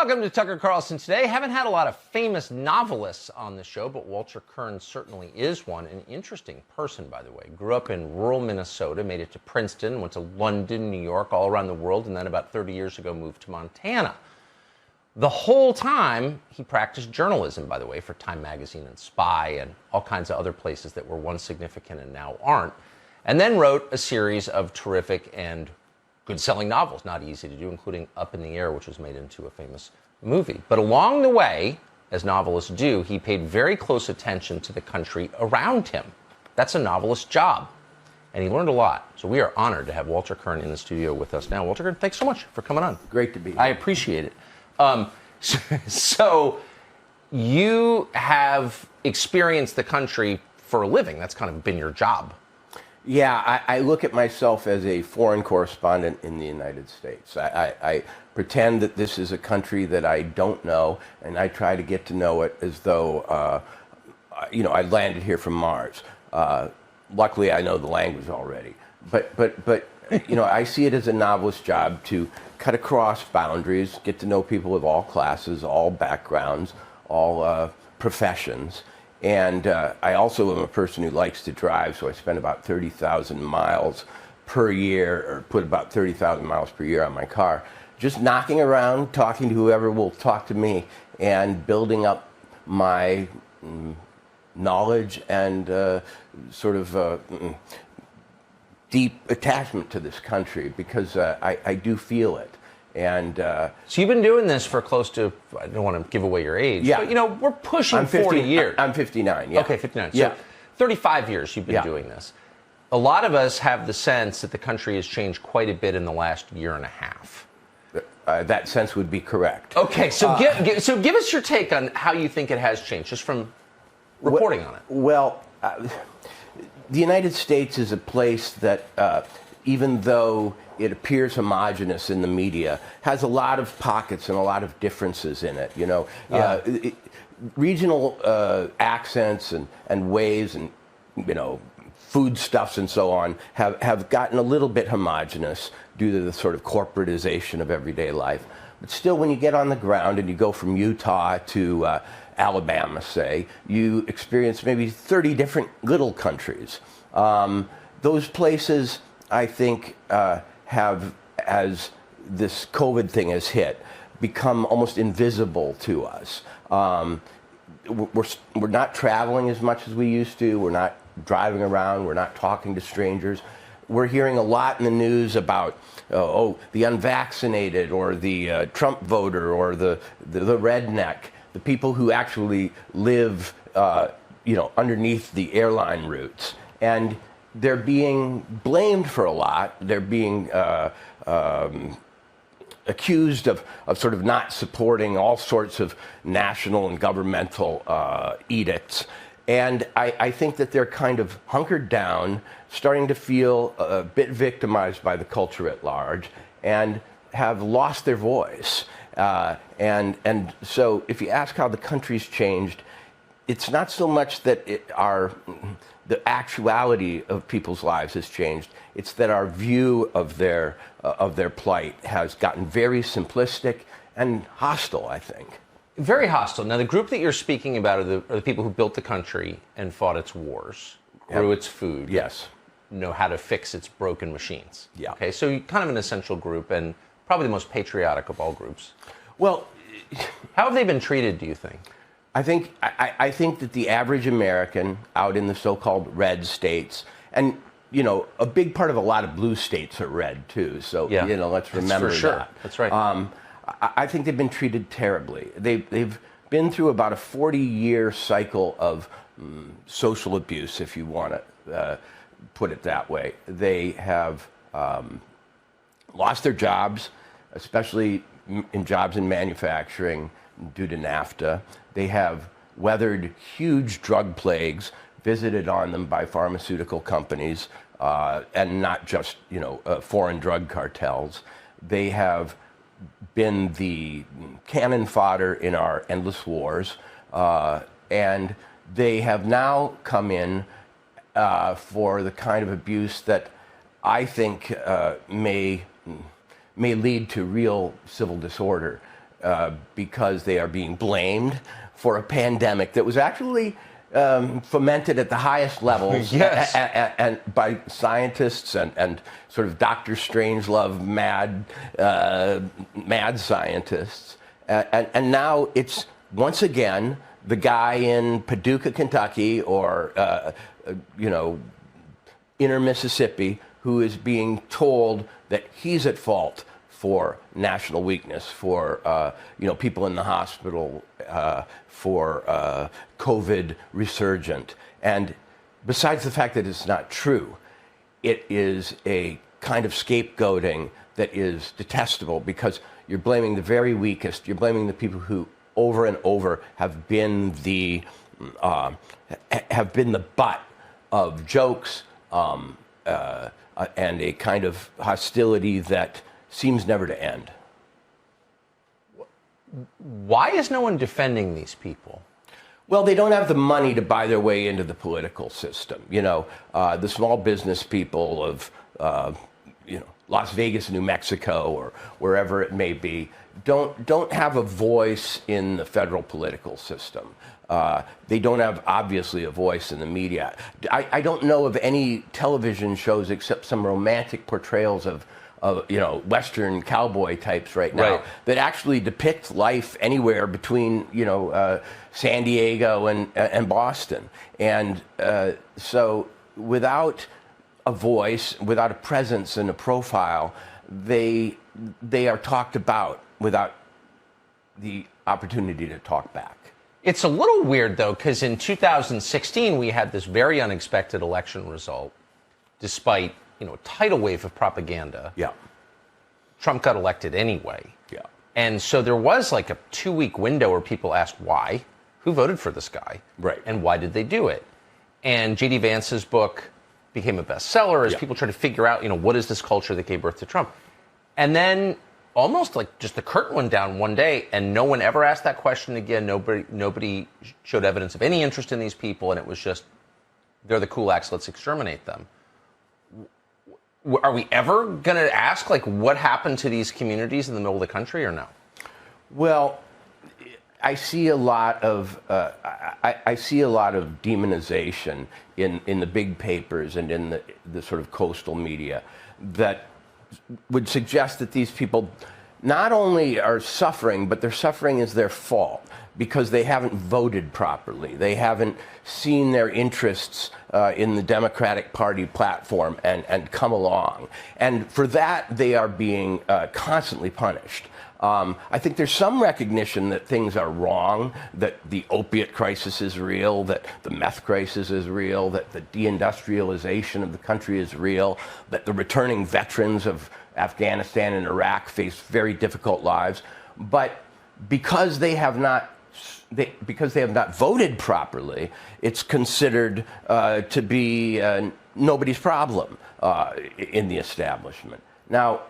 Welcome to Tucker Carlson Today. Haven't had a lot of famous novelists on the show, but Walter Kirn certainly is one. An interesting person, by the way. Grew up in rural Minnesota, made it to Princeton, went to London, New York, all around the world, and then about 30 years ago moved to Montana. The whole time, he practiced journalism, by the way, for Time Magazine and Spy and all kinds of other places that were once significant and now aren't. And then wrote a series of terrific and good-selling novels, not easy to do, including Up in the Air, which was made into a famous movie. But along the way, as novelists do, he paid very close attention to the country around him. That's a novelist's job. And he learned a lot. So we are honored to have Walter Kirn in the studio with us now. Walter Kirn, thanks so much for coming on. Great to be here. I appreciate it. So you have experienced the country for a living. That's kind of been your job. Yeah, I look at myself as a foreign correspondent in the United States. I pretend that this is a country that I don't know, and I try to get to know it as though, I landed here from Mars. Luckily, I know the language already. But I see it as a novelist's job to cut across boundaries, get to know people of all classes, all backgrounds, all professions. And I also am a person who likes to drive, so I spend about 30,000 miles per year, or put about 30,000 miles per year on my car, just knocking around, talking to whoever will talk to me, and building up my knowledge and deep attachment to this country, because I do feel it. And so you've been doing this for close to, I don't want to give away your age, yeah. But we're pushing 40 years. I'm 59, yeah. Okay, 59. Yeah. So 35 years you've been doing this. A lot of us have the sense that the country has changed quite a bit in the last year and a half. That sense would be correct. Okay, so give us your take on how you think it has changed, just from reporting on it. Well, the United States is a place that, even though it appears homogenous in the media, has a lot of pockets and a lot of differences in it. Regional accents and ways and foodstuffs and so on have gotten a little bit homogenous due to the sort of corporatization of everyday life. But still, when you get on the ground and you go from Utah to Alabama, say, you experience maybe 30 different little countries. Those places, I think, have, as this COVID thing has hit, become almost invisible to us. We're not traveling as much as we used to. We're not driving around. We're not talking to strangers. We're hearing a lot in the news about, the unvaccinated, or the Trump voter, or the redneck, the people who actually live, underneath the airline routes. And they're being blamed for a lot. They're being accused of sort of not supporting all sorts of national and governmental edicts. And I think that they're kind of hunkered down, starting to feel a bit victimized by the culture at large, and have lost their voice. And so if you ask how the country's changed, it's not so much that the actuality of people's lives has changed. It's that our view of their plight has gotten very simplistic and hostile, I think. Very hostile. Now, the group that you're speaking about are the people who built the country and fought its wars, grew its food. Yes. Know how to fix its broken machines. Yeah. Okay, so you're kind of an essential group, and probably the most patriotic of all groups. Well, how have they been treated, do you think? I think that the average American out in the so-called red states, and a big part of a lot of blue states are red too. So let's remember That's for sure. that. That's right. I think they've been treated terribly. They've been through about a 40-year cycle of social abuse, if you want to put it that way. They have lost their jobs, especially in jobs in manufacturing due to NAFTA. They have weathered huge drug plagues visited on them by pharmaceutical companies, and not just foreign drug cartels. They have been the cannon fodder in our endless wars, and they have now come in for the kind of abuse that I think may lead to real civil disorder. because they are being blamed for a pandemic that was actually fomented at the highest levels Yes. and by scientists and sort of Dr. Strangelove mad scientists. And now it's once again the guy in Paducah, Kentucky, or inner Mississippi who is being told that he's at fault for national weakness, for people in the hospital, for COVID resurgent. And besides the fact that it's not true, it is a kind of scapegoating that is detestable because you're blaming the very weakest. You're blaming the people who over and over have been the butt of jokes and a kind of hostility that seems never to end. Why is no one defending these people? Well, they don't have the money to buy their way into the political system. The small business people of, Las Vegas, New Mexico, or wherever it may be, don't have a voice in the federal political system. They don't have, obviously, a voice in the media. I don't know of any television shows except some romantic portrayals of Western cowboy types right now that actually depict life anywhere between, San Diego and Boston. And so without a voice, without a presence and a profile, they are talked about without the opportunity to talk back. It's a little weird, though, because in 2016, we had this very unexpected election result, despite a tidal wave of propaganda. Yeah. Trump got elected anyway. Yeah. And so there was like a 2-week window where people asked why, who voted for this guy, right, and why did they do it? And J.D. Vance's book became a bestseller as people tried to figure out, what is this culture that gave birth to Trump? And then almost like just the curtain went down one day, and no one ever asked that question again. Nobody showed evidence of any interest in these people, and it was just, they're the kulaks, let's exterminate them. Are we ever going to ask, what happened to these communities in the middle of the country, or no? Well, I see a lot of demonization in the big papers and in the sort of coastal media that would suggest that these people not only are suffering, but their suffering is their fault because they haven't voted properly. They haven't seen their interests in the Democratic Party platform and come along. And for that, they are being constantly punished. I think there's some recognition that things are wrong, that the opiate crisis is real, that the meth crisis is real, that the deindustrialization of the country is real, that the returning veterans of Afghanistan and Iraq face very difficult lives. But because they have not voted properly, it's considered to be nobody's problem in the establishment. Now,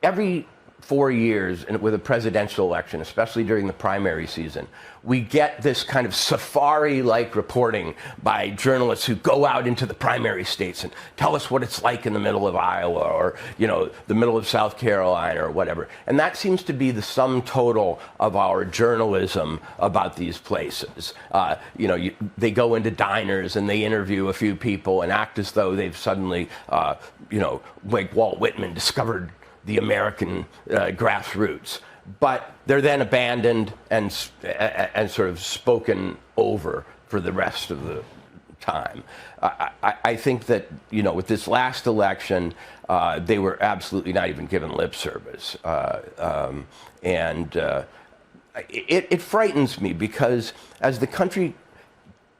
every 4 years, and with a presidential election, especially during the primary season, we get this kind of safari-like reporting by journalists who go out into the primary states and tell us what it's like in the middle of Iowa or, the middle of South Carolina or whatever. And that seems to be the sum total of our journalism about these places. They go into diners and they interview a few people and act as though they've suddenly, like Walt Whitman, discovered the American grassroots, but they're then abandoned and sort of spoken over for the rest of the time. I think that with this last election, they were absolutely not even given lip service, and it frightens me because as the country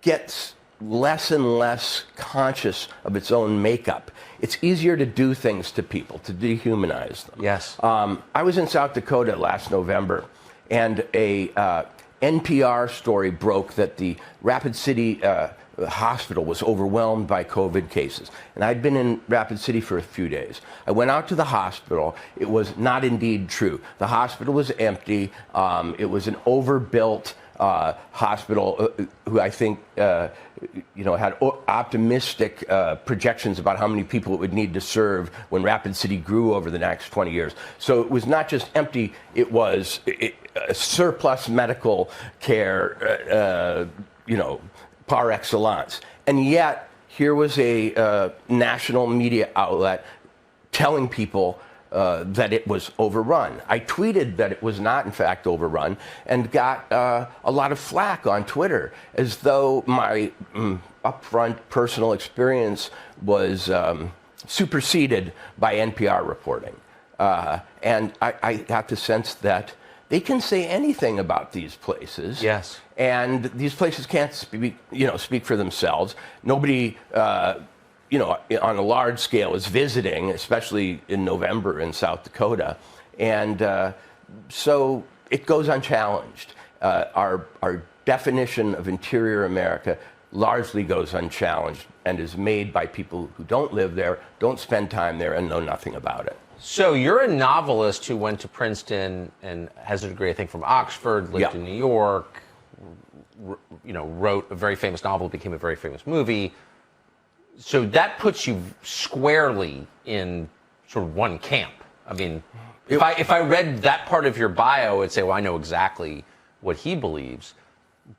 gets less and less conscious of its own makeup, it's easier to do things to people, to dehumanize them. Yes. I was in South Dakota last November, and a NPR story broke that the Rapid City hospital was overwhelmed by COVID cases. And I'd been in Rapid City for a few days. I went out to the hospital. It was not indeed true. The hospital was empty. It was an overbuilt hospital, who I think had optimistic projections about how many people it would need to serve when Rapid City grew over the next 20 years. So it was not just empty; it was surplus medical care, par excellence. And yet, here was a national media outlet telling people that it was overrun. I tweeted that it was not, in fact, overrun, and got a lot of flack on Twitter, as though my upfront personal experience was superseded by NPR reporting. And I got the sense that they can say anything about these places. Yes. And these places can't speak for themselves. Nobody, on a large scale is visiting, especially in November in South Dakota. And so it goes unchallenged. Our definition of interior America largely goes unchallenged and is made by people who don't live there, don't spend time there, and know nothing about it. So you're a novelist who went to Princeton and has a degree, I think, from Oxford, lived in New York, wrote a very famous novel, became a very famous movie. So that puts you squarely in sort of one camp. I mean, if I read that part of your bio, I'd say, well, I know exactly what he believes.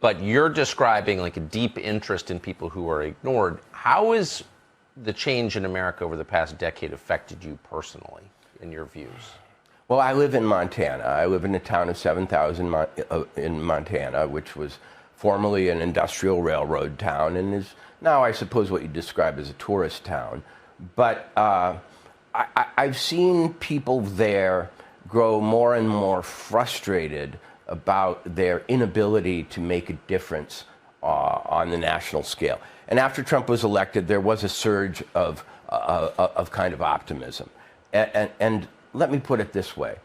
But you're describing like a deep interest in people who are ignored. How has the change in America over the past decade affected you personally, in your views? Well, I live in Montana. I live in a town of 7,000 in Montana, which was formerly an industrial railroad town and is now, I suppose, what you describe as a tourist town. But I've seen people there grow more and more frustrated about their inability to make a difference on the national scale. And after Trump was elected, there was a surge of kind of optimism. And let me put it this way.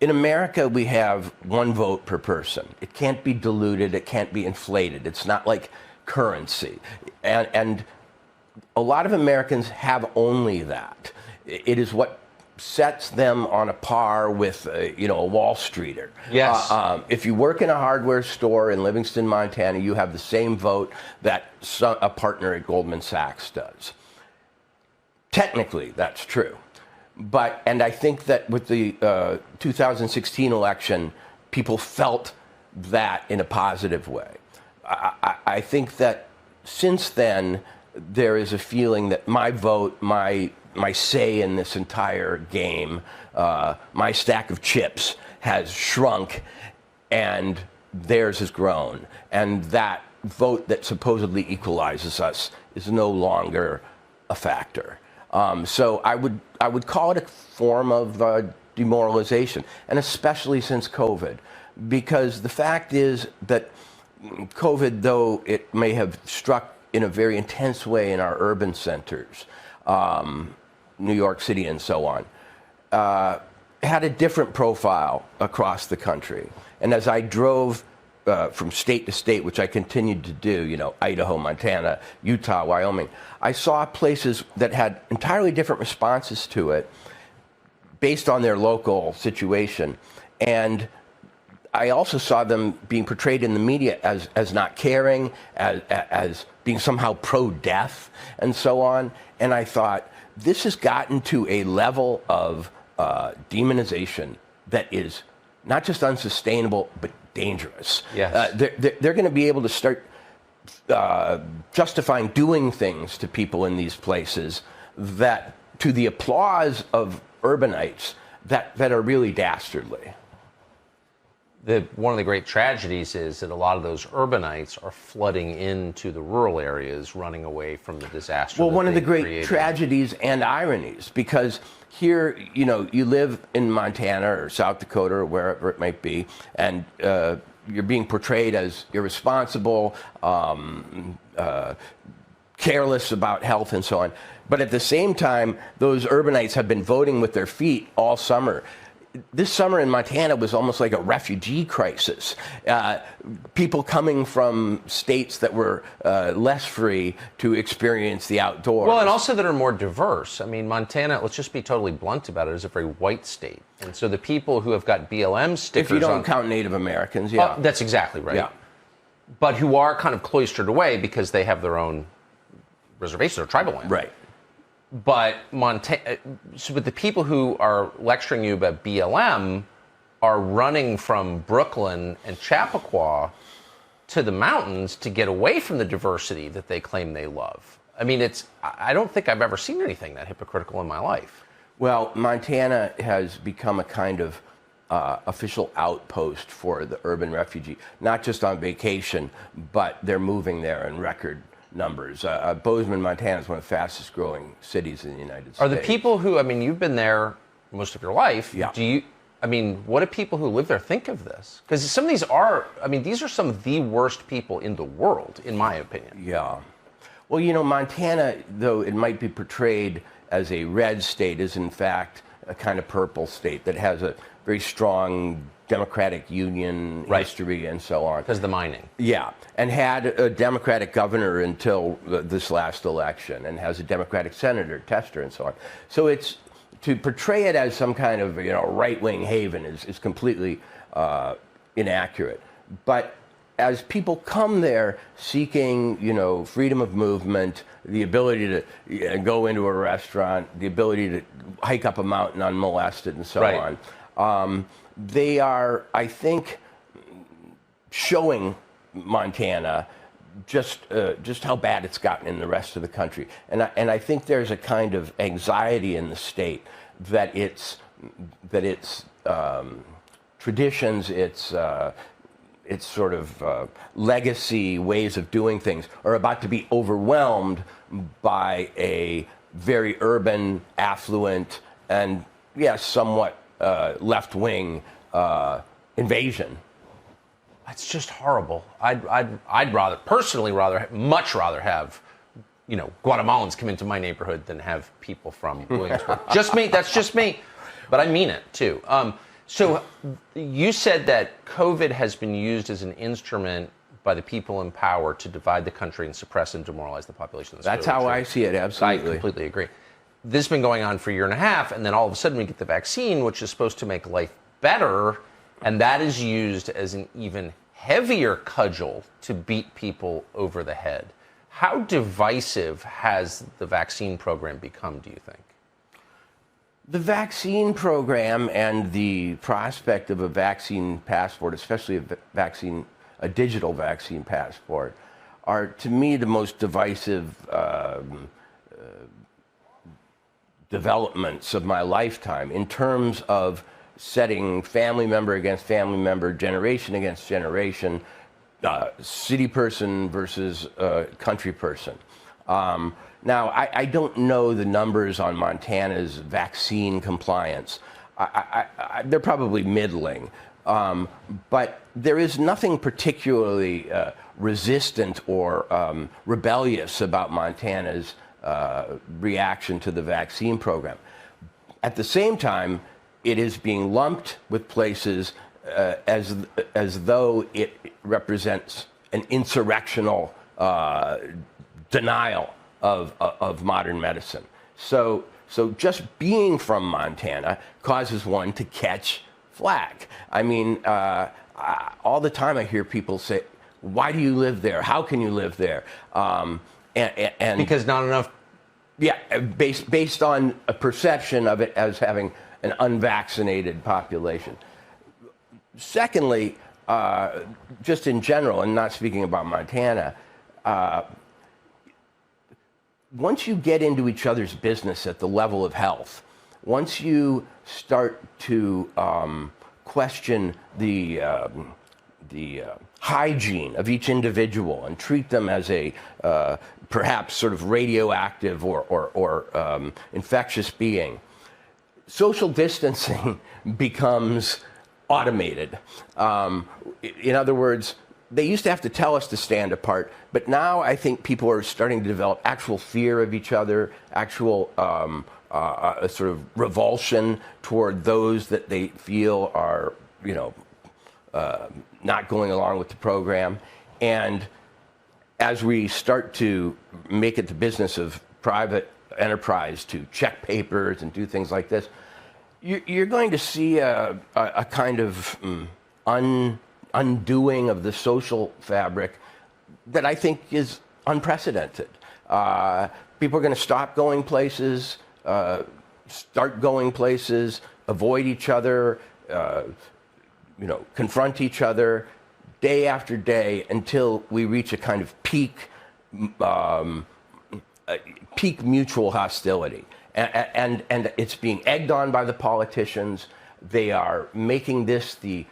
In America, we have one vote per person. It can't be diluted. It can't be inflated. It's not like currency. And a lot of Americans have only that. It is what sets them on a par with a Wall Streeter. Yes. If you work in a hardware store in Livingston, Montana, you have the same vote that a partner at Goldman Sachs does. Technically, that's true. And I think that with the 2016 election, people felt that in a positive way. I think that since then, there is a feeling that my vote, my say in this entire game, my stack of chips has shrunk and theirs has grown. And that vote that supposedly equalizes us is no longer a factor. So I would call it a form of demoralization, and especially since COVID, because the fact is that COVID, though it may have struck in a very intense way in our urban centers, New York City and so on, had a different profile across the country. And as I drove from state to state, which I continued to do, Idaho, Montana, Utah, Wyoming, I saw places that had entirely different responses to it based on their local situation. And I also saw them being portrayed in the media as not caring, as being somehow pro-death, and so on. And I thought, this has gotten to a level of demonization that is not just unsustainable, but dangerous. Yes. They're going to be able to start justifying doing things to people in these places that, to the applause of urbanites, that are really dastardly. One of the great tragedies is that a lot of those urbanites are flooding into the rural areas, running away from the disaster. Well, one of the great tragedies and ironies, because here, you live in Montana or South Dakota or wherever it might be, and you're being portrayed as irresponsible, careless about health and so on. But at the same time, those urbanites have been voting with their feet all summer. this summer in Montana was almost like a refugee crisis. People coming from states that were less free to experience the outdoors. Well, and also that are more diverse. I mean, Montana, let's just be totally blunt about it, is a very white state. And so the people who have got BLM stickers if you don't on, count Native Americans, yeah. that's exactly right. Yeah. But who are kind of cloistered away because they have their own reservation or tribal land. Right. But but the people who are lecturing you about BLM are running from Brooklyn and Chappaqua to the mountains to get away from the diversity that they claim they love. I mean, I don't think I've ever seen anything that hypocritical in my life. Well, Montana has become a kind of official outpost for the urban refugee, not just on vacation, but they're moving there in record numbers. Bozeman, Montana is one of the fastest growing cities in the United States. Are the people who, I mean, you've been there most of your life. Yeah. What do people who live there think of this? Because some of these are, these are some of the worst people in the world, in my opinion. Yeah. Well, Montana, though it might be portrayed as a red state, is in fact a kind of purple state that has a very strong Democratic Union history and so on. Because of the mining. Yeah, and had a Democratic governor until this last election, and has a Democratic senator, Tester, and so on. So to portray it as some kind of right-wing haven is completely inaccurate. But as people come there seeking freedom of movement, the ability to go into a restaurant, the ability to hike up a mountain unmolested, and so on. They are, I think, showing Montana just how bad it's gotten in the rest of the country, and I think there's a kind of anxiety in the state that its traditions, its sort of legacy ways of doing things are about to be overwhelmed by a very urban, affluent, and somewhat left-wing invasion. That's just horrible. I'd much rather have Guatemalans come into my neighborhood than have people from Williamsburg. Just me. That's just me. But I mean it too. So you said that COVID has been used as an instrument by the people in power to divide the country and suppress and demoralize the population. That's how I see it. Absolutely. I completely agree. This has been going on for a year and a half, and then all of a sudden we get the vaccine, which is supposed to make life better, and that is used as an even heavier cudgel to beat people over the head. How divisive has the vaccine program become, do you think? The vaccine program and the prospect of a vaccine passport, especially a digital vaccine passport, are to me the most divisive developments of my lifetime in terms of setting family member against family member, generation against generation, city person versus country person. Now, I don't know the numbers on Montana's vaccine compliance. They're probably middling. But there is nothing particularly resistant or rebellious about Montana's reaction to the vaccine program. At the same time, it is being lumped with places as though it represents an insurrectional denial of modern medicine. So just being from Montana causes one to catch flack. I mean, all the time I hear people say, "Why do you live there? How can you live there?" And because not enough. Yeah, based on a perception of it as having an unvaccinated population. Secondly, just in general, and not speaking about Montana, once you get into each other's business at the level of health, once you start to question the hygiene of each individual and treat them as a perhaps sort of radioactive or infectious being, social distancing becomes automated. In other words, they used to have to tell us to stand apart, but now I think people are starting to develop actual fear of each other, actual a sort of revulsion toward those that they feel are, not going along with the program. And as we start to make it the business of private enterprise to check papers and do things like this, you're going to see a kind of undoing of the social fabric that I think is unprecedented. People are going to stop going places, start going places, avoid each other, confront each other day after day until we reach a kind of peak mutual hostility. And it's being egged on by the politicians. They are making this the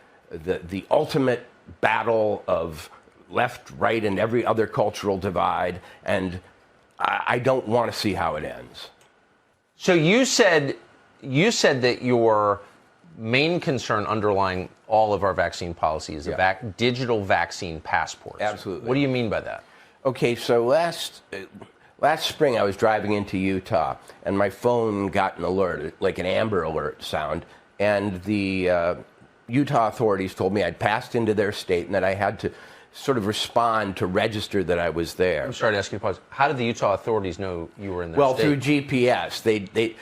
ultimate battle of left, right, and every other cultural divide. And I don't want to see how it ends. So you said that your main concern underlying all of our vaccine policy is digital vaccine passports. Absolutely. What do you mean by that? Okay, so last spring I was driving into Utah, and my phone got an alert, like an Amber Alert sound, and the Utah authorities told me I'd passed into their state and that I had to sort of respond to register that I was there. I'm sorry to ask you to pause. How did the Utah authorities know you were in their Well, state? through GPS. They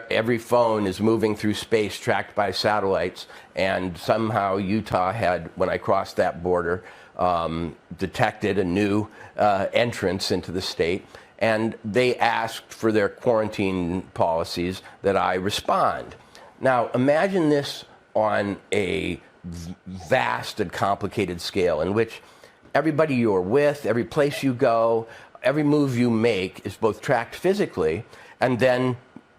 every phone is moving through space tracked by satellites, and somehow Utah had, when I crossed that border, detected a new entrance into the state, and they asked for their quarantine policies that I respond. Now, imagine this on a vast and complicated scale in which everybody you're with, every place you go, every move you make is both tracked physically, and then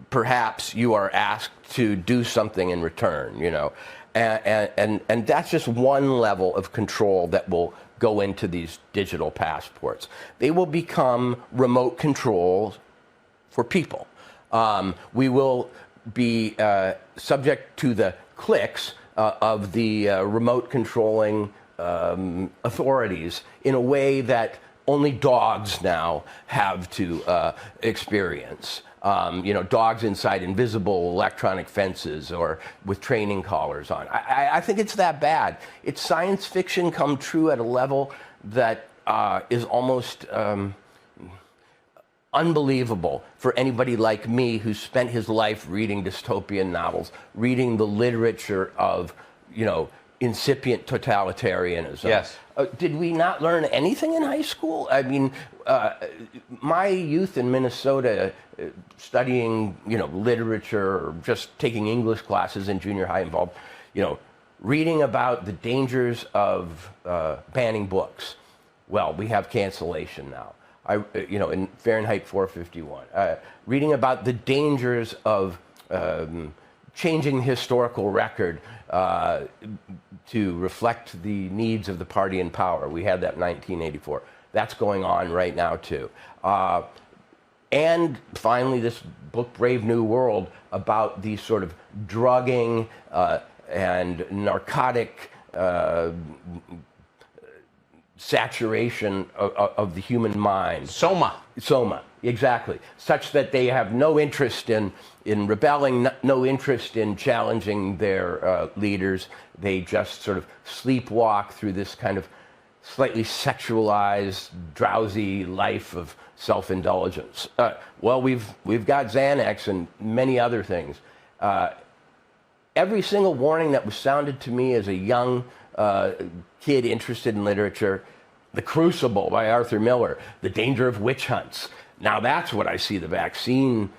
perhaps you are asked to do something in return, and that's just one level of control that will go into these digital passports. They will become remote controls for people. We will be subject to the clicks of the remote controlling authorities in a way that only dogs now have to experience. Dogs inside invisible electronic fences or with training collars on. I think it's that bad. It's science fiction come true at a level that is almost unbelievable for anybody like me who spent his life reading dystopian novels, reading the literature of, incipient totalitarianism. Yes. Did we not learn anything in high school? I mean, my youth in Minnesota, studying, literature or just taking English classes in junior high involved, reading about the dangers of banning books. Well, we have cancellation now. In Fahrenheit 451, reading about the dangers of changing historical record to reflect the needs of the party in power. We had that in 1984. That's going on right now, too. And finally, this book, Brave New World, about the sort of drugging and narcotic saturation of the human mind. Soma, exactly. Such that they have no interest in rebelling, no interest in challenging their leaders. They just sort of sleepwalk through this kind of slightly sexualized, drowsy life of self-indulgence. Well, we've got Xanax and many other things. Every single warning that was sounded to me as a young kid interested in literature, The Crucible by Arthur Miller, The Danger of Witch Hunts. Now that's what I see the vaccine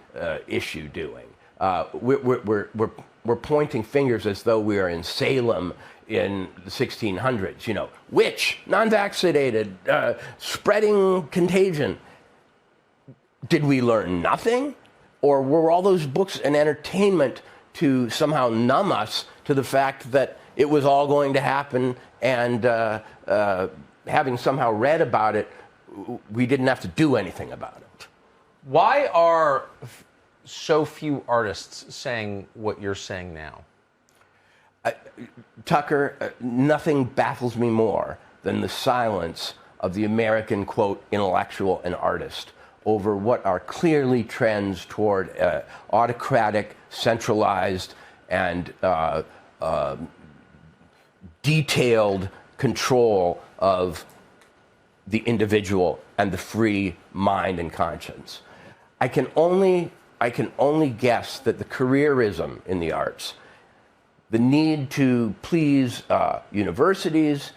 issue doing. We're pointing fingers as though we are in Salem in the 1600s. Witch, non-vaccinated, spreading contagion. Did we learn nothing? Or were all those books an entertainment to somehow numb us to the fact that it was all going to happen, and having somehow read about it, we didn't have to do anything about it? Why are so few artists saying what you're saying now? Tucker, nothing baffles me more than the silence of the American, quote, intellectual and artist over what are clearly trends toward autocratic, centralized, and detailed control of the individual and the free mind and conscience. I can only guess that the careerism in the arts, the need to please universities,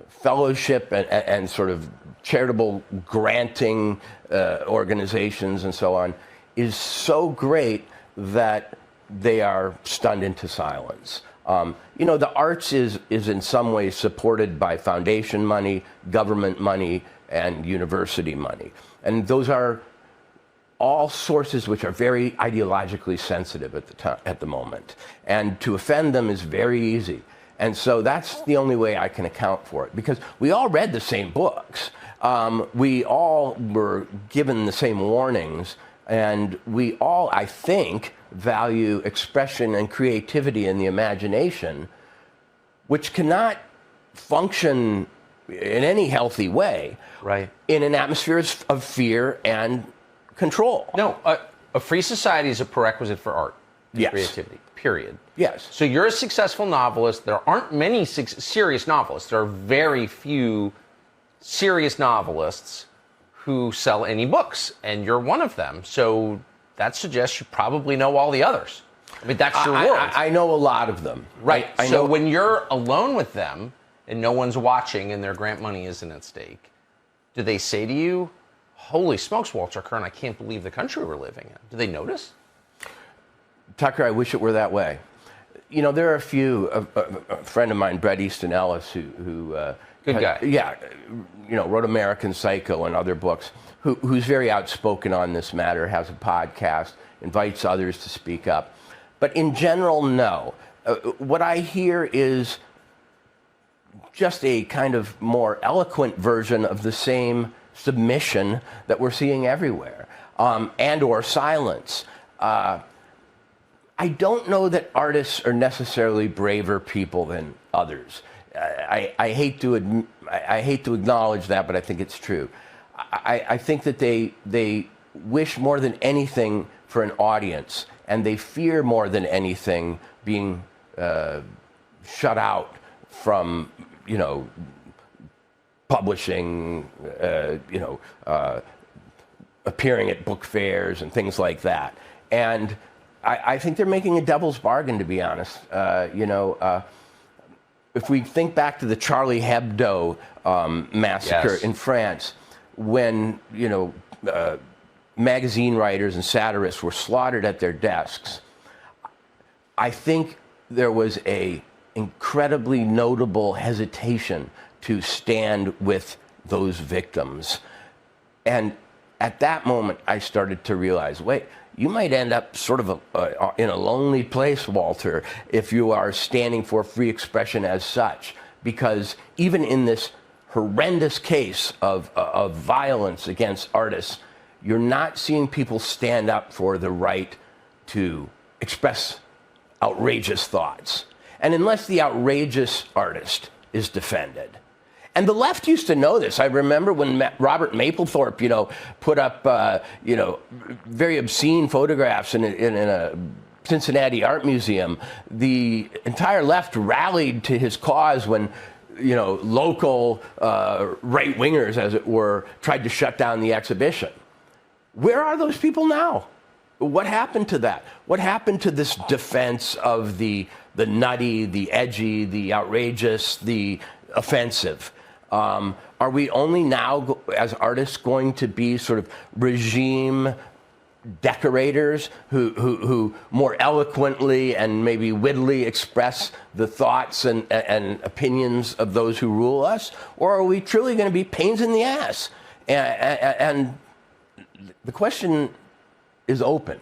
fellowship and sort of charitable granting organizations and so on, is so great that they are stunned into silence. The arts is in some ways supported by foundation money, government money, and university money. And those are all sources which are very ideologically sensitive at the moment. And to offend them is very easy. And so that's the only way I can account for it, because we all read the same books. We all were given the same warnings, and we all, I think, value expression and creativity in the imagination, which cannot function in any healthy way in an atmosphere of fear and control. No, a free society is a prerequisite for art and creativity, period. Yes. So you're a successful novelist. There aren't many serious novelists. There are very few serious novelists who sell any books, and you're one of them. So that suggests you probably know all the others. I mean, that's your world. I know a lot of them. Right. I so know. when you're alone with them and no one's watching and their grant money isn't at stake, do they say to you, holy smokes, Walter Kirn, I can't believe the country we're living in? Do they notice? Tucker, I wish it were that way. There are a few, a friend of mine, Bret Easton Ellis, who good guy. Yeah, wrote American Psycho and other books, who's very outspoken on this matter, has a podcast, invites others to speak up. But in general, no. What I hear is just a kind of more eloquent version of the same submission that we're seeing everywhere, and or silence. I don't know that artists are necessarily braver people than others. I hate to acknowledge that, but I think it's true. I think that they wish more than anything for an audience, and they fear more than anything being shut out from, publishing, appearing at book fairs and things like that. And I think they're making a devil's bargain, to be honest. If we think back to the Charlie Hebdo massacre in France, when magazine writers and satirists were slaughtered at their desks, I think there was a incredibly notable hesitation to stand with those victims. And at that moment, I started to realize, wait, you might end up sort of in a lonely place, Walter, if you are standing for free expression as such. Because even in this horrendous case of violence against artists, you're not seeing people stand up for the right to express outrageous thoughts. And unless the outrageous artist is defended. And the left used to know this. I remember when Robert Mapplethorpe, put up, very obscene photographs in a Cincinnati art museum. The entire left rallied to his cause when, local right-wingers, as it were, tried to shut down the exhibition. Where are those people now? What happened to that? What happened to this defense of the nutty, the edgy, the outrageous, the offensive? Are we only now, as artists, going to be sort of regime decorators who more eloquently and maybe wittily express the thoughts and opinions of those who rule us? Or are we truly going to be pains in the ass? And the question is open,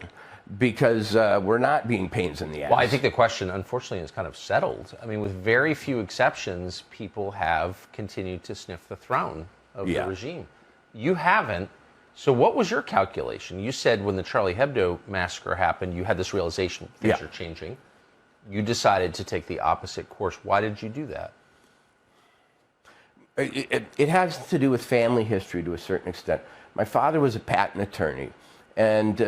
because we're not being pains in the ass. Well, I think the question, unfortunately, is kind of settled. I mean, with very few exceptions, people have continued to sniff the throne of the regime. You haven't. So what was your calculation? You said when the Charlie Hebdo massacre happened, you had this realization things are changing. You decided to take the opposite course. Why did you do that? It has to do with family history to a certain extent. My father was a patent attorney and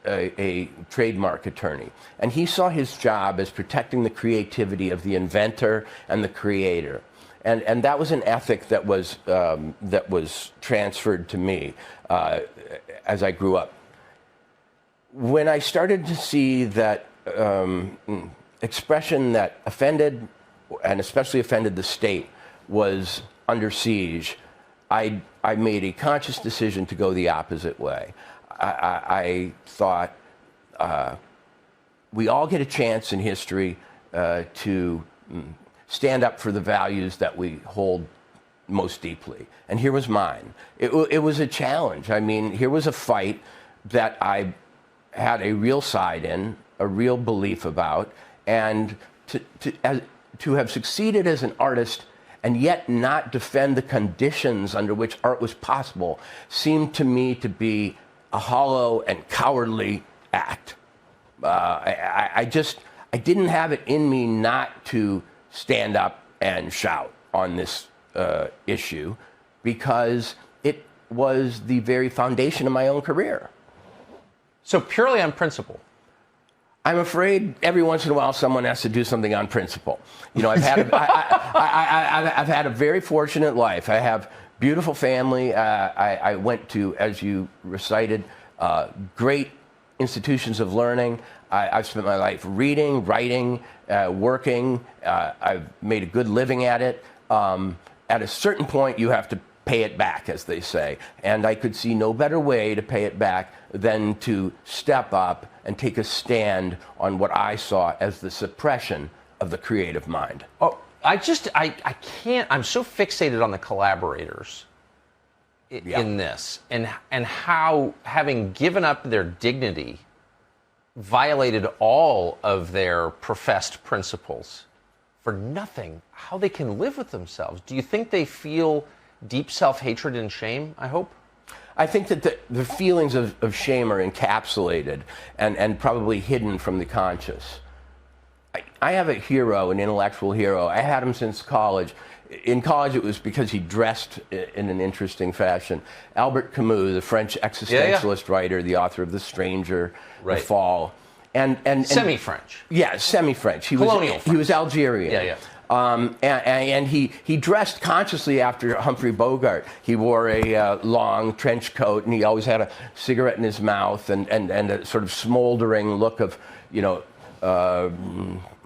a trademark attorney. And he saw his job as protecting the creativity of the inventor and the creator. And that was an ethic that was transferred to me as I grew up. When I started to see that expression that offended, and especially offended the state, was under siege, I made a conscious decision to go the opposite way. I thought we all get a chance in history to stand up for the values that we hold most deeply. And here was mine. It was a challenge. I mean, here was a fight that I had a real side in, a real belief about, and to have succeeded as an artist and yet not defend the conditions under which art was possible seemed to me to be a hollow and cowardly act. I didn't have it in me not to stand up and shout on this issue because it was the very foundation of my own career. So purely on principle. I'm afraid every once in a while someone has to do something on principle. You know, I've had a very fortunate life. I have beautiful family. I went to, as you recited, great institutions of learning. I've spent my life reading, writing, working. I've made a good living at it. At a certain point, you have to pay it back, as they say. And I could see no better way to pay it back than to step up and take a stand on what I saw as the suppression of the creative mind. Oh, I can't, I'm so fixated on the collaborators in this and how, having given up their dignity, violated all of their professed principles for nothing, how they can live with themselves. Do you think they feel deep self-hatred and shame, I hope? I think that the feelings of shame are encapsulated and probably hidden from the conscious. I have a hero, an intellectual hero. I had him since college. In college, it was because he dressed in an interesting fashion. Albert Camus, the French existentialist writer, the author of The Stranger, The Fall. And semi-French. Yeah, semi-French. Colonial French. He was Algerian. Yeah. And he dressed consciously after Humphrey Bogart. He wore a long trench coat, and he always had a cigarette in his mouth, and a sort of smoldering look of, you know,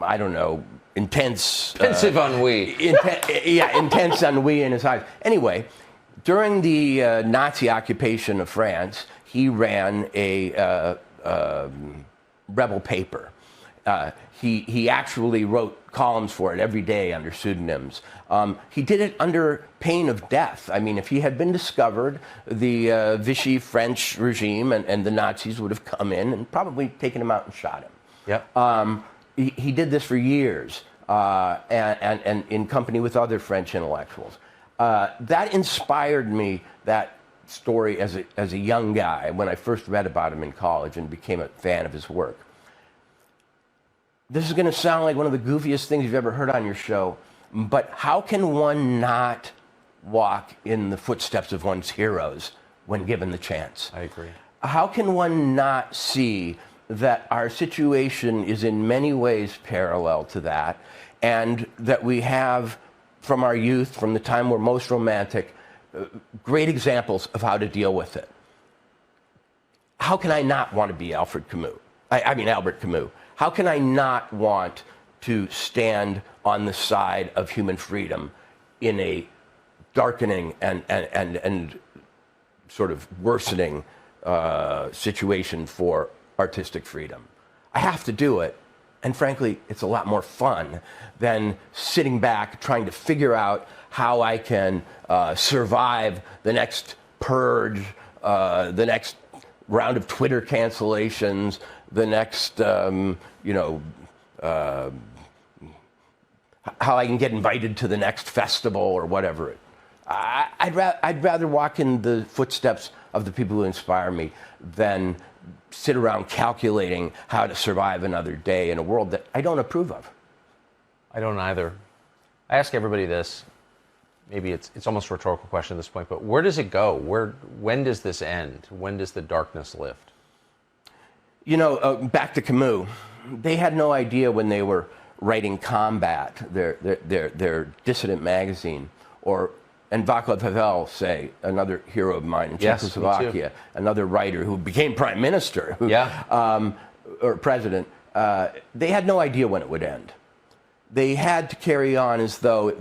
I don't know, intense... Pensive ennui. Intense ennui in his eyes. Anyway, during the Nazi occupation of France, he ran a rebel paper. He actually wrote columns for it every day under pseudonyms. He did it under pain of death. I mean, if he had been discovered, the Vichy French regime and the Nazis would have come in and probably taken him out and shot him. Yep. He did this for years, and in company with other French intellectuals. That inspired me, that story, as a young guy when I first read about him in college and became a fan of his work. This is going to sound like one of the goofiest things you've ever heard on your show, but how can one not walk in the footsteps of one's heroes when given the chance? I agree. How can one not see that our situation is in many ways parallel to that, and that we have, from our youth, from the time we're most romantic, great examples of how to deal with it? How can I not want to be Albert Camus? How can I not want to stand on the side of human freedom in a darkening and sort of worsening situation for artistic freedom? I have to do it. And frankly, it's a lot more fun than sitting back trying to figure out how I can survive the next purge, the next round of Twitter cancellations, the next, how I can get invited to the next festival or whatever. I'd rather walk in the footsteps of the people who inspire me than sit around calculating how to survive another day in a world that I don't approve of. I don't either. I ask everybody this. maybe it's almost a rhetorical question at this point, but where does it go? When does this end? When does the darkness lift? You know, back to Camus, they had no idea when they were writing Combat, their dissident magazine, and Václav Havel, say, another hero of mine in Czechoslovakia, another writer who became prime minister, or president, they had no idea when it would end. They had to carry on as though it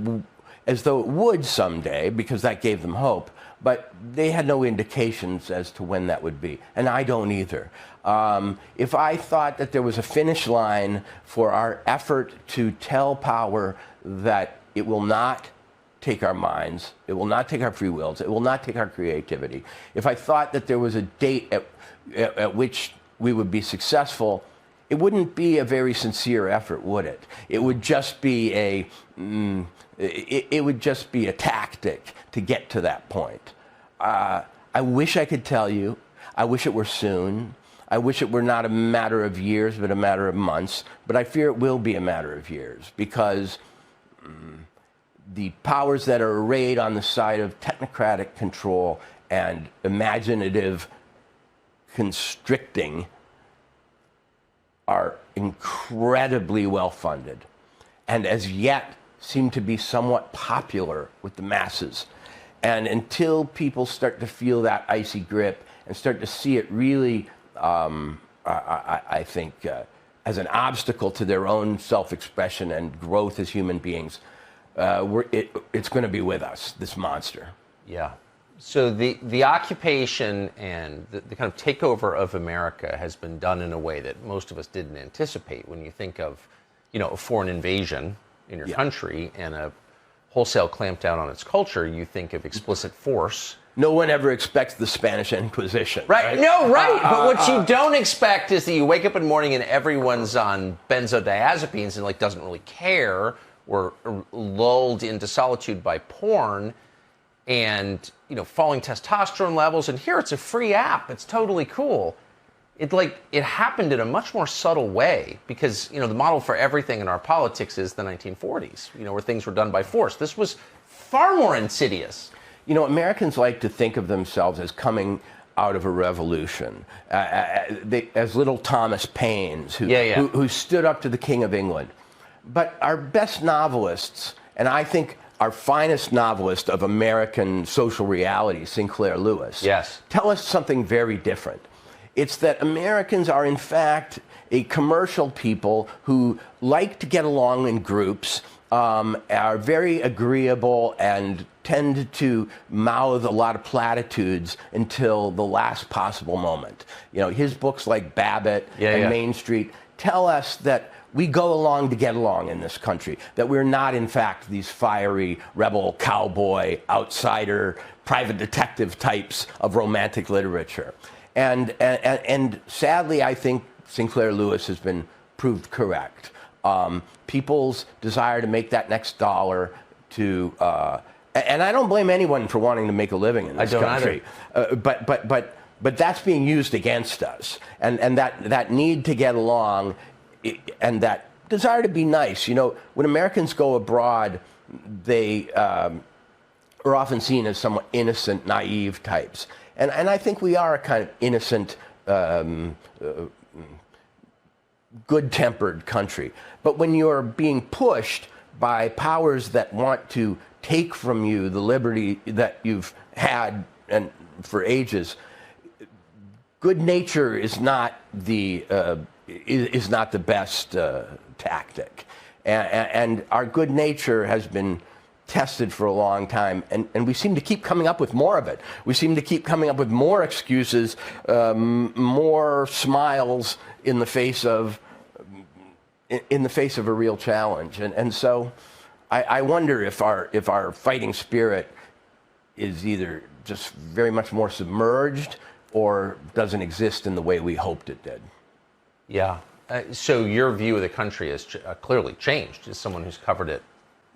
would someday, because that gave them hope, but they had no indications as to when that would be, and I don't either. If I thought that there was a finish line for our effort to tell power that it will not take our minds, it will not take our free wills, it will not take our creativity, if I thought that there was a date at which we would be successful, it wouldn't be a very sincere effort, would it? It would just be it would just be a tactic to get to that point. I wish I could tell you. I wish it were soon. I wish it were not a matter of years, but a matter of months. But I fear it will be a matter of years, because the powers that are arrayed on the side of technocratic control and imaginative constricting are incredibly well funded, and as yet seem to be somewhat popular with the masses. And until people start to feel that icy grip and start to see it really, I think, as an obstacle to their own self-expression and growth as human beings, it's going to be with us, this monster. Yeah. So the occupation and the kind of takeover of America has been done in a way that most of us didn't anticipate. When you think of, a foreign invasion in your country and a wholesale clampdown on its culture, you think of explicit force. No one ever expects the Spanish Inquisition. Right? No, right. But what you don't expect is that you wake up in the morning and everyone's on benzodiazepines and doesn't really care, or lulled into solitude by porn and falling testosterone levels. And here it's a free app. It's totally cool. It happened in a much more subtle way, because the model for everything in our politics is the 1940s, where things were done by force. This was far more insidious. Americans like to think of themselves as coming out of a revolution, as little Thomas Paines, who stood up to the King of England. But our best novelists, and I think our finest novelist of American social reality, Sinclair Lewis, tell us something very different. It's that Americans are, in fact, a commercial people who like to get along in groups, are very agreeable, and tend to mouth a lot of platitudes until the last possible moment. His books like Babbitt and Main Street tell us that we go along to get along in this country, that we're not, in fact, these fiery, rebel, cowboy, outsider, private detective types of romantic literature. And sadly, I think Sinclair Lewis has been proved correct. People's desire to make that next dollar, and I don't blame anyone for wanting to make a living in this country. But that's being used against us, and that need to get along, and that desire to be nice. When Americans go abroad, they are often seen as somewhat innocent, naive types. And I think we are a kind of innocent, good-tempered country. But when you're being pushed by powers that want to take from you the liberty that you've had and for ages, good nature is not the best tactic. And our good nature has been tested for a long time, and we seem to keep coming up with more of it. We seem to keep coming up with more excuses, more smiles in the face of a real challenge. And so I wonder if our fighting spirit is either just very much more submerged or doesn't exist in the way we hoped it did. Yeah. So your view of the country has clearly changed as someone who's covered it.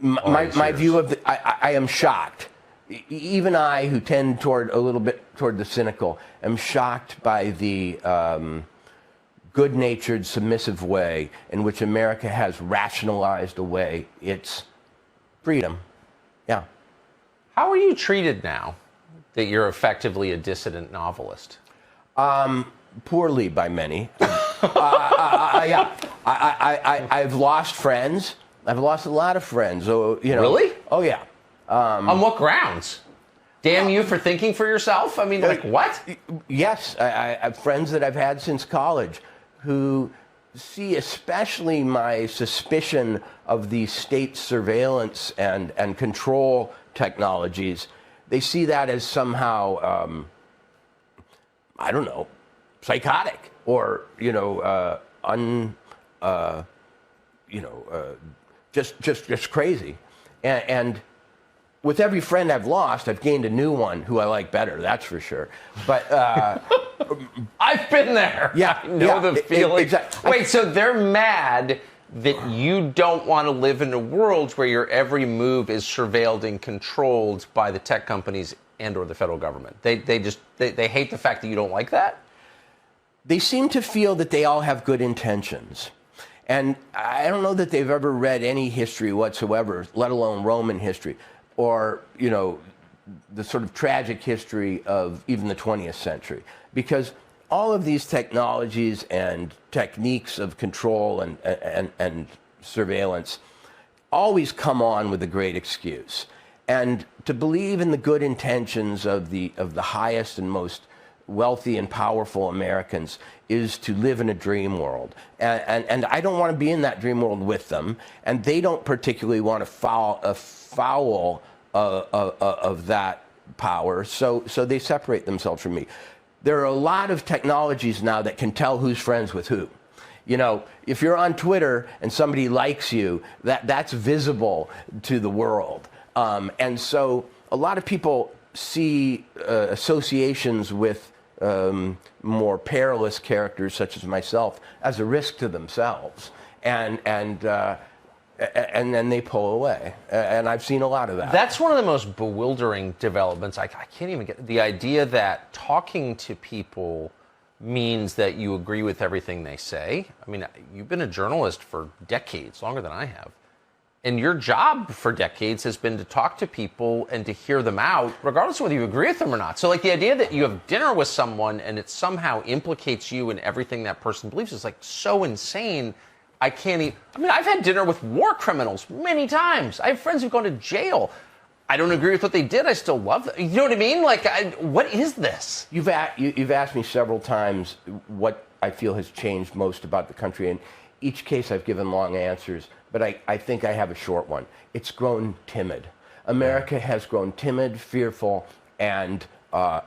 My view of I am shocked. Even I, who tend toward the cynical, am shocked by the good-natured, submissive way in which America has rationalized away its freedom. Yeah. How are you treated now that you're effectively a dissident novelist? Poorly by many. Yeah, I've lost friends. I've lost a lot of friends. So, Really? Oh yeah. On what grounds? Damn you for thinking for yourself? I mean, like, what? Yes, I have friends that I've had since college who see especially my suspicion of the state surveillance and control technologies. They see that as somehow, I don't know, psychotic or, just crazy. And with every friend I've lost, I've gained a new one who I like better, that's for sure. But I've been there. Yeah, I know the feeling. Exactly. Wait, so they're mad that you don't want to live in a world where your every move is surveilled and controlled by the tech companies and or the federal government. They hate the fact that you don't like that? They seem to feel that they all have good intentions. And I don't know that they've ever read any history whatsoever, let alone Roman history, or, the sort of tragic history of even the 20th century. Because all of these technologies and techniques of control and surveillance always come on with a great excuse. And to believe in the good intentions of the highest and most wealthy and powerful Americans is to live in a dream world. And I don't want to be in that dream world with them. And they don't particularly want to foul of that power. So they separate themselves from me. There are a lot of technologies now that can tell who's friends with who. If you're on Twitter and somebody likes you, that's visible to the world. And so a lot of people see associations with more perilous characters such as myself as a risk to themselves. And then they pull away. And I've seen a lot of that. That's one of the most bewildering developments. I can't even get the idea that talking to people means that you agree with everything they say. I mean, you've been a journalist for decades, longer than I have. And your job for decades has been to talk to people and to hear them out, regardless of whether you agree with them or not. So, like, the idea that you have dinner with someone and it somehow implicates you in everything that person believes is, like, so insane. I can't even... I mean, I've had dinner with war criminals many times. I have friends who've gone to jail. I don't agree with what they did. I still love them. You know what I mean? Like, what is this? You've asked me several times what I feel has changed most about the country. In each case, I've given long answers. But I think I have a short one. It's grown timid. America has grown timid, fearful, and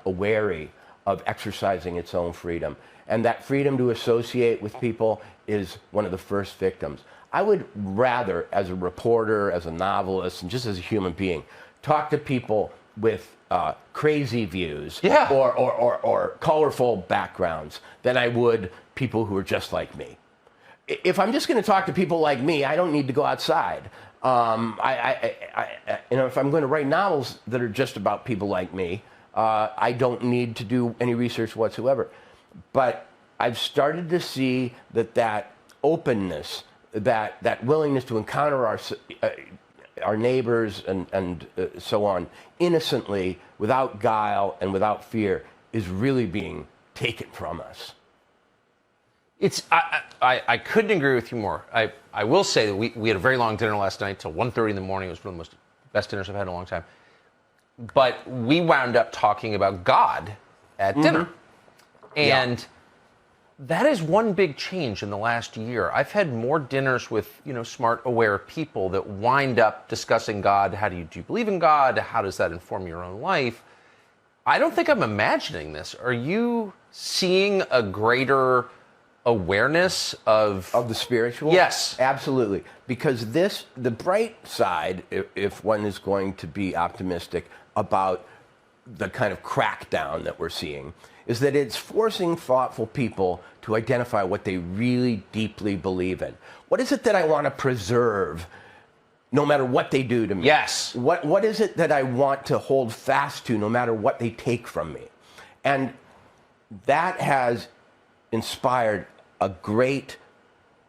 wary of exercising its own freedom. And that freedom to associate with people is one of the first victims. I would rather, as a reporter, as a novelist, and just as a human being, talk to people with crazy views or colorful backgrounds than I would people who are just like me. If I'm just going to talk to people like me, I don't need to go outside. If I'm going to write novels that are just about people like me, I don't need to do any research whatsoever. But I've started to see that openness, that willingness to encounter our neighbors and so on innocently, without guile and without fear, is really being taken from us. I couldn't agree with you more. I will say that we had a very long dinner last night till 1:30 in the morning. It was one of the best dinners I've had in a long time. But we wound up talking about God at dinner. And that is one big change in the last year. I've had more dinners with, smart, aware people that wind up discussing God. How do you believe in God? How does that inform your own life? I don't think I'm imagining this. Are you seeing a greater awareness of the spiritual? Yes, absolutely. Because the bright side, if one is going to be optimistic about the kind of crackdown that we're seeing, is that it's forcing thoughtful people to identify what they really deeply believe in. What is it that I want to preserve no matter what they do to me? Yes. What is it that I want to hold fast to no matter what they take from me? And that has inspired a great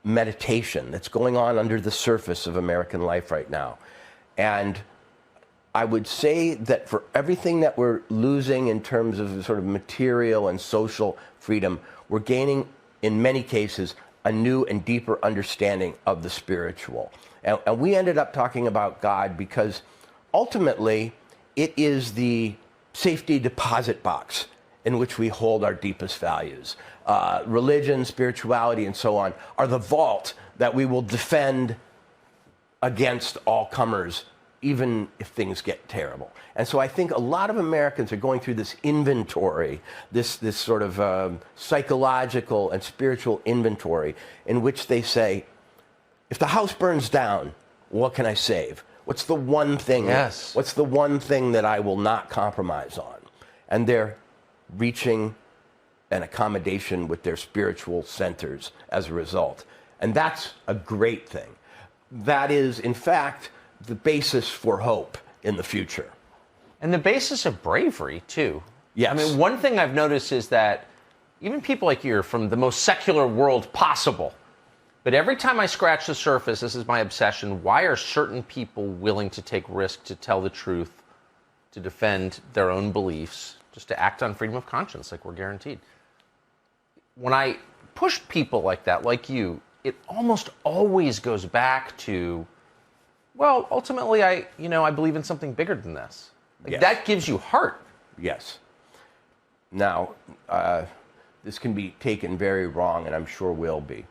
meditation that's going on under the surface of American life right now. And I would say that for everything that we're losing in terms of sort of material and social freedom, we're gaining, in many cases, a new and deeper understanding of the spiritual. And we ended up talking about God because ultimately it is the safety deposit box in which we hold our deepest values. Religion, spirituality, and so on are the vault that we will defend against all comers, even if things get terrible. And so I think a lot of Americans are going through this inventory, this sort of psychological and spiritual inventory, in which they say, if the house burns down, what can I save? What's the one thing? Yes. What's the one thing that I will not compromise on? And they're reaching an accommodation with their spiritual centers as a result. And that's a great thing. That is, in fact, the basis for hope in the future. And the basis of bravery, too. Yes. I mean, one thing I've noticed is that even people like you are from the most secular world possible. But every time I scratch the surface, this is my obsession, why are certain people willing to take risk to tell the truth, to defend their own beliefs, just to act on freedom of conscience like we're guaranteed? When I push people like that, like you, it almost always goes back to, well, ultimately, I believe in something bigger than this. Yes. That gives you heart. Yes. Now, this can be taken very wrong, and I'm sure will be.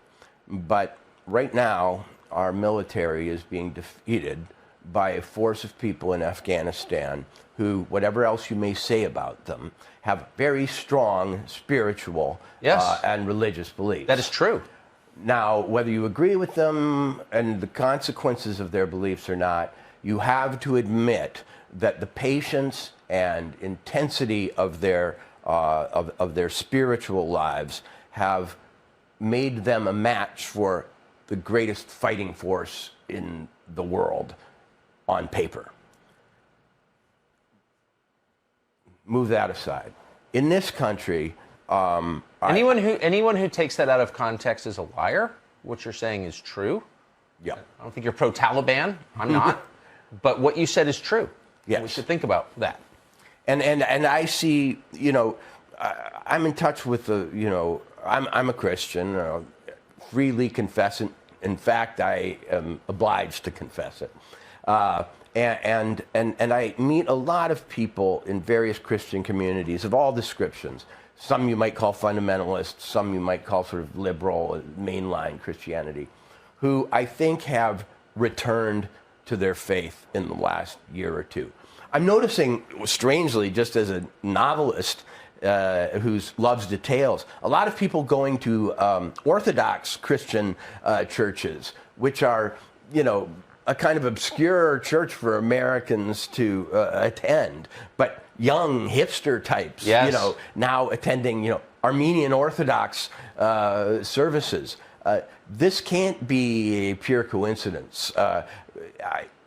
But right now, our military is being defeated by a force of people in Afghanistan who, whatever else you may say about them, have very strong spiritual and religious beliefs. That is true. Now, whether you agree with them and the consequences of their beliefs or not, you have to admit that the patience and intensity of their spiritual lives have made them a match for the greatest fighting force in the world on paper. Move that aside. In this country, anyone who takes that out of context is a liar. What you're saying is true. Yeah. I don't think you're pro-Taliban. I'm not. But what you said is true. Yes. We should think about that. And I see, I'm in touch with I'm a Christian, freely confess it. In fact, I am obliged to confess it. And I meet a lot of people in various Christian communities of all descriptions. Some you might call fundamentalists, some you might call sort of liberal, mainline Christianity, who I think have returned to their faith in the last year or two. I'm noticing, strangely, just as a novelist who loves details, a lot of people going to Orthodox Christian churches, which are, a kind of obscure church for Americans to attend, but young hipster types, yes. Now attending, Armenian Orthodox services. This can't be a pure coincidence.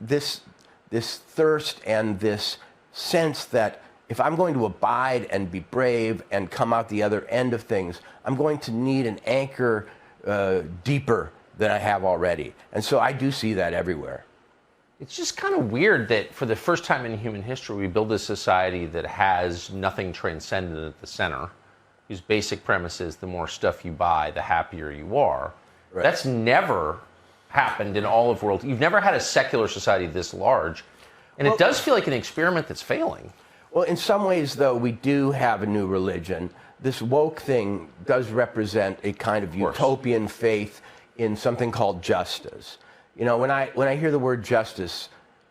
This thirst and this sense that if I'm going to abide and be brave and come out the other end of things, I'm going to need an anchor deeper than I have already. And so I do see that everywhere. It's just kind of weird that for the first time in human history, we build a society that has nothing transcendent at the center, whose basic premise is the more stuff you buy, the happier you are. Right. That's never happened in all of world. You've never had a secular society this large. And it does feel like an experiment that's failing. Well, in some ways, though, we do have a new religion. This woke thing does represent a kind of utopian faith in something called justice. When I hear the word justice,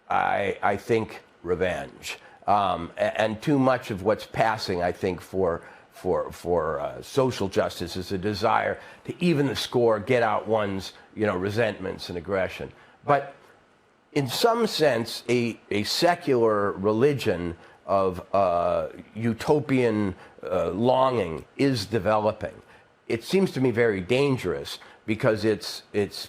I think revenge. And too much of what's passing, I think, for social justice is a desire to even the score, get out one's resentments and aggression. But in some sense, a secular religion of utopian longing is developing. It seems to me very dangerous because it's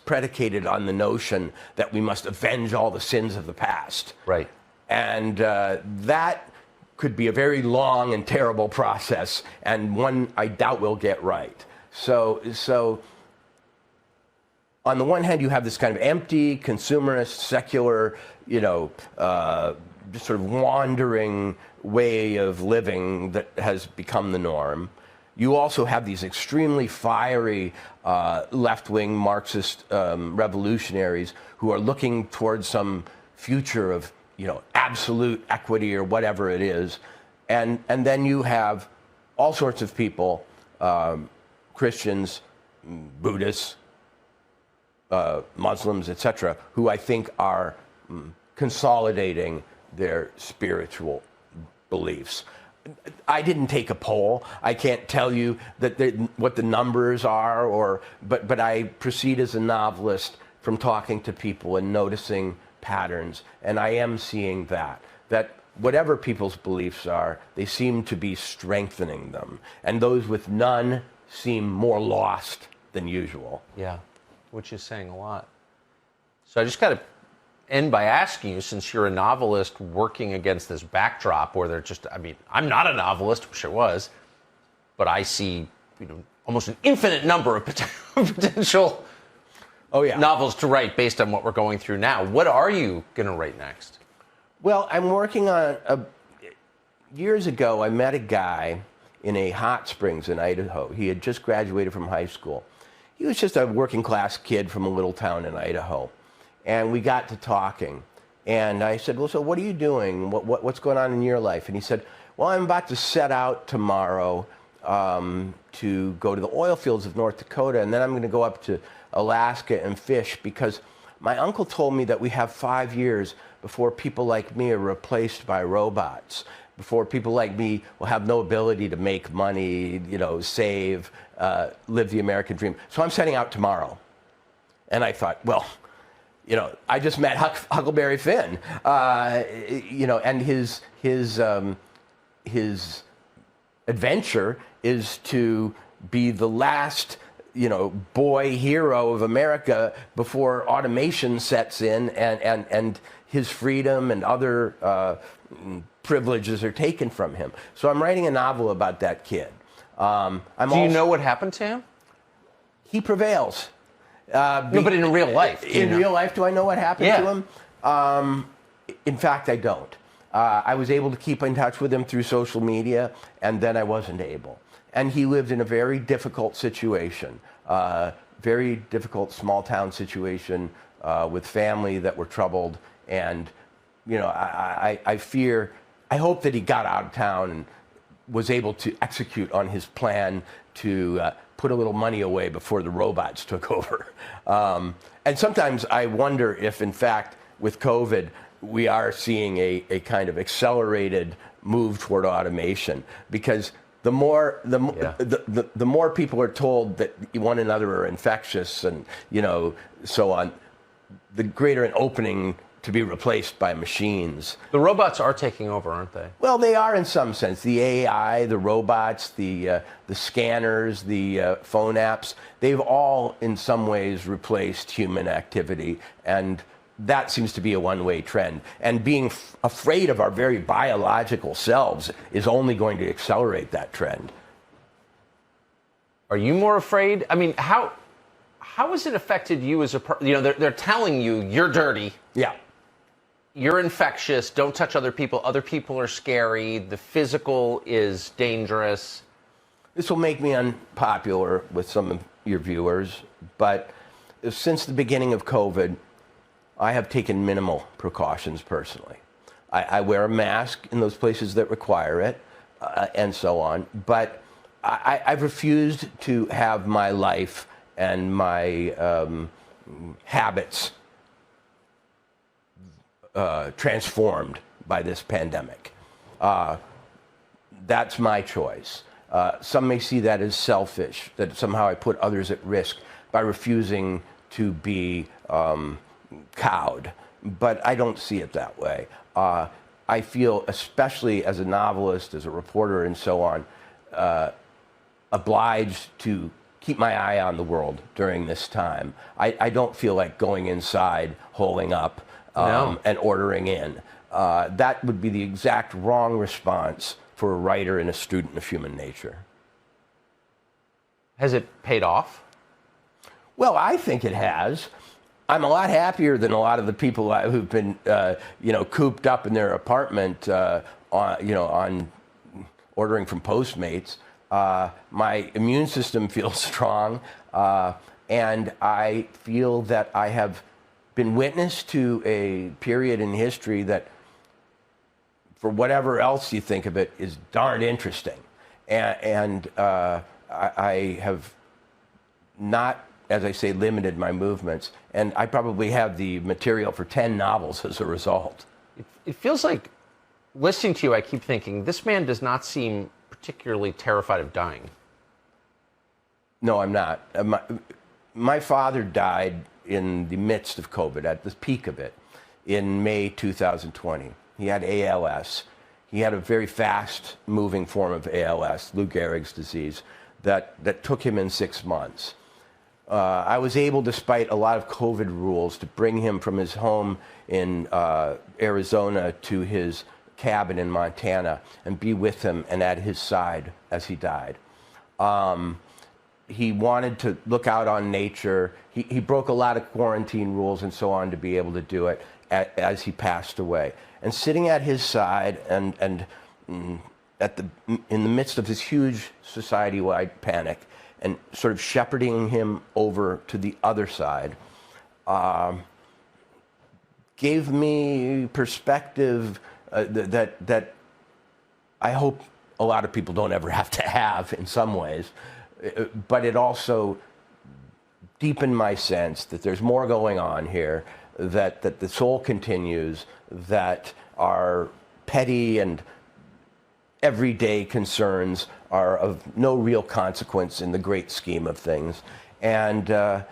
predicated on the notion that we must avenge all the sins of the past. Right. And that could be a very long and terrible process, and one I doubt we'll get right. So on the one hand, you have this kind of empty, consumerist, secular, just sort of wandering way of living that has become the norm. You also have these extremely fiery left-wing Marxist revolutionaries who are looking towards some future of, absolute equity or whatever it is. And then you have all sorts of people, Christians, Buddhists, Muslims, etc., who I think are consolidating their spiritual beliefs. I didn't take a poll. I can't tell you what the numbers are, but I proceed as a novelist from talking to people and noticing patterns, and I am seeing that whatever people's beliefs are, they seem to be strengthening them, and those with none seem more lost than usual. Yeah, which is saying a lot. So I just got to end by asking you, since you're a novelist working against this backdrop where they're just, I'm not a novelist, wish I was, but I see, almost an infinite number of potential novels to write based on what we're going through now. What are you going to write next? Well, I'm working on years ago, I met a guy in a hot springs in Idaho. He had just graduated from high school. He was just a working class kid from a little town in Idaho. And we got to talking. And I said, well, so what are you doing? What's going on in your life? And he said, well, I'm about to set out tomorrow to go to the oil fields of North Dakota. And then I'm going to go up to Alaska and fish, because my uncle told me that we have 5 years before people like me are replaced by robots, before people like me will have no ability to make money, save, live the American dream. So I'm setting out tomorrow. And I thought, well, I just met Huckleberry Finn, and his adventure is to be the last, boy hero of America before automation sets in and his freedom and other privileges are taken from him. So I'm writing a novel about that kid. Do you know what happened to him? He prevails. No, but in real life. In real life, do I know what happened to him? In fact, I don't. I was able to keep in touch with him through social media, and then I wasn't able. And he lived in a very difficult situation, very difficult small-town situation with family that were troubled. And, I hope that he got out of town and was able to execute on his plan to put a little money away before the robots took over. And sometimes I wonder if, in fact, with COVID, we are seeing a kind of accelerated move toward automation, because the more people are told that one another are infectious and so on, the greater an opening to be replaced by machines. The robots are taking over, aren't they? Well, they are in some sense. The AI, the robots, the scanners, the phone apps, they've all in some ways replaced human activity. And that seems to be a one-way trend. And being afraid of our very biological selves is only going to accelerate that trend. Are you more afraid? How has it affected you as a person? They're telling you you're dirty. Yeah. You're infectious, don't touch other people are scary, the physical is dangerous. This will make me unpopular with some of your viewers, but since the beginning of COVID, I have taken minimal precautions personally. I wear a mask in those places that require it, and so on, but I've refused to have my life and my habits transformed by this pandemic. That's my choice. Some may see that as selfish, that somehow I put others at risk by refusing to be cowed. But I don't see it that way. I feel, especially as a novelist, as a reporter, and so on, obliged to keep my eye on the world during this time. I don't feel like going inside, holding up, and ordering in. That would be the exact wrong response for a writer and a student of human nature. Has it paid off? Well, I think it has. I'm a lot happier than a lot of the people who've been, cooped up in their apartment, on ordering from Postmates. My immune system feels strong, and I feel that I have been witness to a period in history that, for whatever else you think of it, is darn interesting. And I have not, as I say, limited my movements. And I probably have the material for 10 novels as a result. It feels like, listening to you, I keep thinking, this man does not seem particularly terrified of dying. No, I'm not. My father died in the midst of COVID, at the peak of it, in May 2020. He had ALS. He had a very fast-moving form of ALS, Lou Gehrig's disease, that took him in 6 months. I was able, despite a lot of COVID rules, to bring him from his home in Arizona to his cabin in Montana and be with him and at his side as he died. He wanted to look out on nature. He broke a lot of quarantine rules and so on to be able to do it as he passed away. And sitting at his side and in the midst of this huge society-wide panic and sort of shepherding him over to the other side gave me perspective that I hope a lot of people don't ever have to have in some ways. But it also deepened my sense that there's more going on here, that the soul continues, that our petty and everyday concerns are of no real consequence in the great scheme of things. And it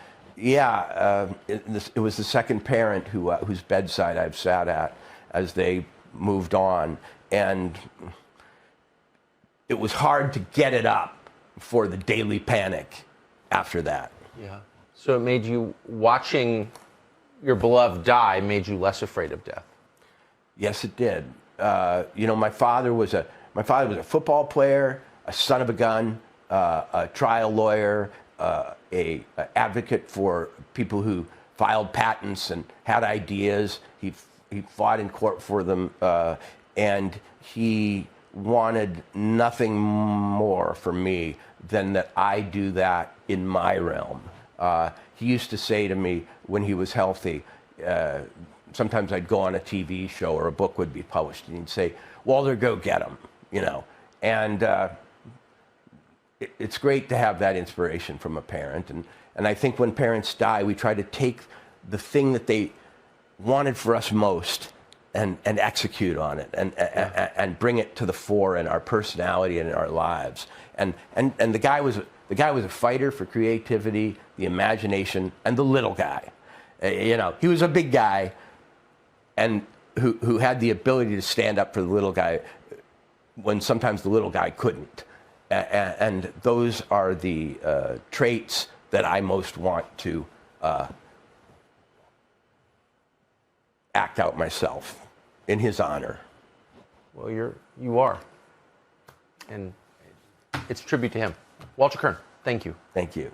was the second parent whose bedside I've sat at as they moved on. And it was hard to get it up for the daily panic after that. Yeah. So it made you, watching your beloved die, made you less afraid of death? Yes, it did. My father was a football player, a son of a gun, a trial lawyer, a advocate for people who filed patents and had ideas. He fought in court for them, and he wanted nothing more from me than that I do that in my realm. He used to say to me when he was healthy, sometimes I'd go on a TV show or a book would be published, and he'd say, "Walter, go get him," And it's great to have that inspiration from a parent. And I think when parents die, we try to take the thing that they wanted for us most and execute on it and bring it to the fore in our personality and in our lives. And the guy was a fighter for creativity, the imagination, and the little guy. He was a big guy and who had the ability to stand up for the little guy when sometimes the little guy couldn't. And those are the traits that I most want to act out myself in his honor. Well, you are. And it's a tribute to him. Walter Kirn, thank you. Thank you.